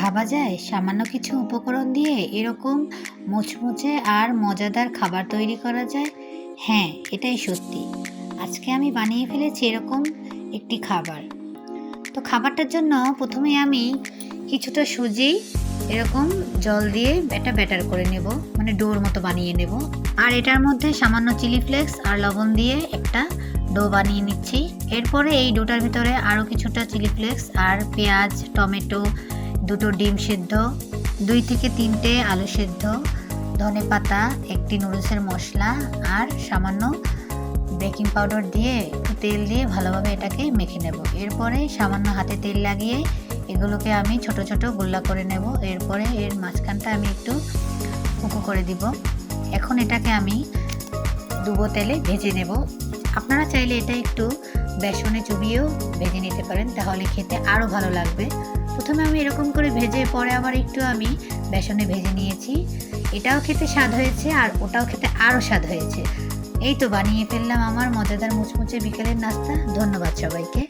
ভাবা যায় সামান্য কিছু উপকরণ দিয়ে এরকম মুচমুচে আর মজাদার খাবার তৈরি করা যায়? হ্যাঁ, এটাই সত্যি। আজকে আমি বানিয়ে ফেলেছি এরকম একটি খাবার। তো খাবারটার জন্য প্রথমে আমি কিছুটা সুজি এরকম জল দিয়ে একটা ব্যাটার করে নেব, মানে ডোর মতো বানিয়ে নেব। আর এটার মধ্যে সামান্য চিলি ফ্লেক্স আর লবণ দিয়ে একটা ডো বানিয়ে নিচ্ছি। এরপরে এই ডোটার ভিতরে আরও কিছুটা চিলি ফ্লেক্স আর পেঁয়াজ, টমেটো, দুটো ডিম সেদ্ধ, 2 থেকে 3টে আলু সেদ্ধ, ধনেপাতা, একটি নুডলসের মশলা আর সামান্য বেকিং পাউডার দিয়ে একটু তেল দিয়ে ভালোভাবে এটাকে মেখে নেব। এরপরে সামান্য হাতে তেল লাগিয়ে এগুলোকে আমি ছোট ছোট গোল্লা করে নেব। এরপরে এর মাঝখানটা আমি একটু উঁচু করে দিব। এখন এটাকে আমি ডুবো তেলে ভেজে নেব। আপনারা চাইলে এটা একটু বেসনে চুবিয়েও ভেজে নিতে পারেন, তাহলে খেতে আরও ভালো লাগবে। প্রথমে আমি এরকম করে ভেজে পরে আবার একটু আমি বেসনে ভেজে নিয়েছি। এটাও খেতে স্বাদ হয়েছে আর ওটাও খেতে আরও স্বাদ হয়েছে। এই তো বানিয়ে ফেললাম আমার মজাদার মুচমুচে বিকেলের নাস্তা। ধন্যবাদ সবাইকে।